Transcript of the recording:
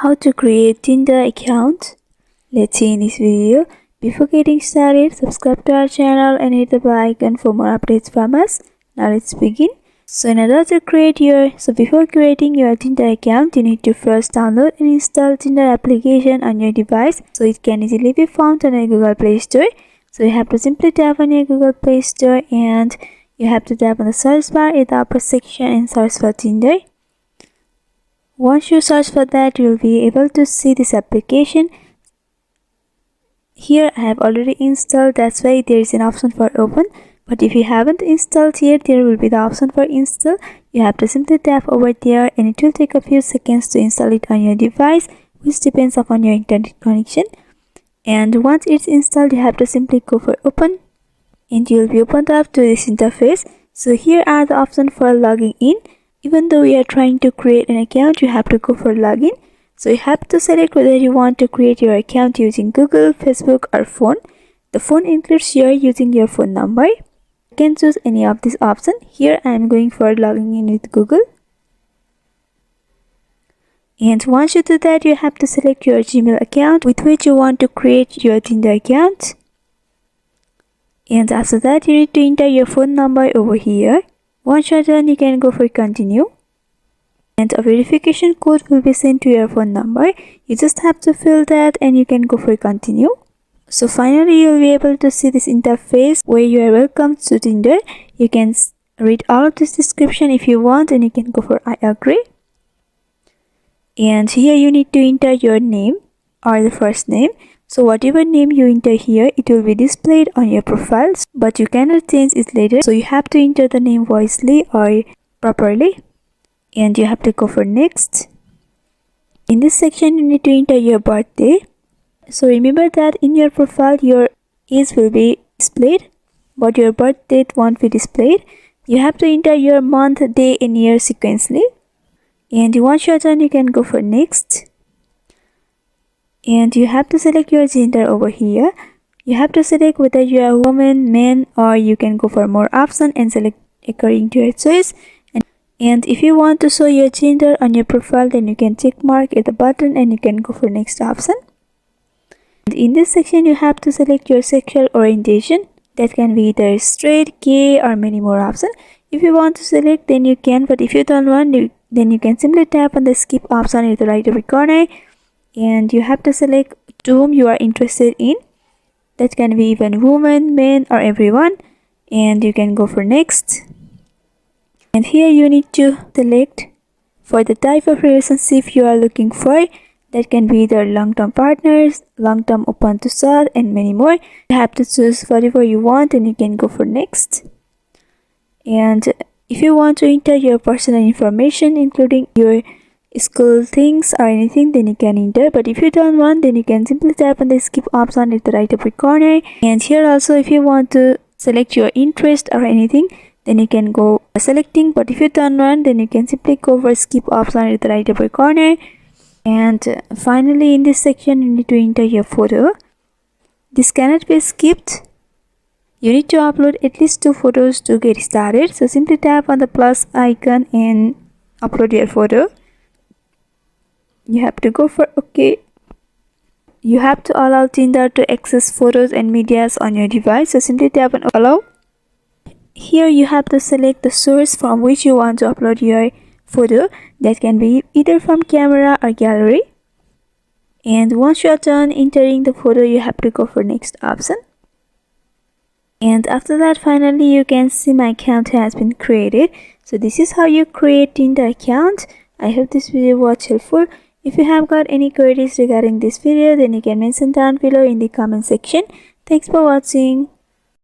how to create Tinder account. Let's see in this video. Before getting started, subscribe to our channel and hit the bell icon for more updates from us. Now let's begin. Before creating your Tinder account, you need to first download and install Tinder application on your device so it can easily be found on your Google Play Store. So you have to simply tap on your Google Play Store and you have to tap on the search bar in the upper section and search for Tinder. Once you search for that, you will be able to see this application. Here I have already installed, that's why there is an option for open. But if you haven't installed yet, there will be the option for install. You have to simply tap over there and it will take a few seconds to install it on your device, which depends upon your internet connection. And once it's installed, you have to simply go for open and you will be opened up to this interface. So here are the options for logging in. Even though we are trying to create an account, you have to go for login. So you have to select whether you want to create your account using Google, Facebook or phone. The phone includes your using your phone number. You can choose any of these options. Here I am going for logging in with Google. And once you do that, you have to select your Gmail account with which you want to create your Tinder account. And after that, you need to enter your phone number over here. Once you're done, you can go for continue. And a verification code will be sent to your phone number. You just have to fill that and you can go for continue. So finally, you'll be able to see this interface where you are welcome to Tinder. You can read all of this description if you want and you can go for I agree. And here you need to enter your name or the first name. So whatever name you enter here, it will be displayed on your profiles, but you cannot change it later. So you have to enter the name wisely or properly. And you have to go for next. In this section, you need to enter your birthday. So remember that in your profile, your age will be displayed, but your birth date won't be displayed. You have to enter your month, day and year sequentially. And once you're done, you can go for next. And you have to select your gender over here. You have to select whether you are a woman, man, or you can go for more options and select according to your choice. And if you want to show your gender on your profile, then you can check mark at the button and you can go for next option. And in this section, you have to select your sexual orientation. That can be either straight, gay, or many more options. If you want to select, then you can, but if you don't want, then you can simply tap on the skip option at the right upper corner. And you have to select to whom you are interested in. That can be even woman, man or everyone. And you can go for next. And here you need to select for the type of relationship you are looking for. That can be either long-term partners, long-term open to start and many more. You have to choose whatever you want and you can go for next. And if you want to enter your personal information including your school things or anything, then you can enter. But if you don't want, then you can simply tap on the skip option at the right upper corner. And here also, if you want to select your interest or anything, then you can go selecting. But if you don't want, then you can simply go for skip option at the right upper corner. And finally, in this section, you need to enter your photo. This cannot be skipped. You need to upload at least 2 photos to get started. So simply tap on the plus icon and upload your photo. You have to go for OK. You have to allow Tinder to access photos and medias on your device. So simply tap on allow. Here you have to select the source from which you want to upload your photo. That can be either from camera or gallery. And once you are done entering the photo, you have to go for next option. And after that, finally, you can see my account has been created. So this is how you create Tinder account. I hope this video was helpful. If you have got any queries regarding this video, then you can mention down below in the comment section. Thanks for watching.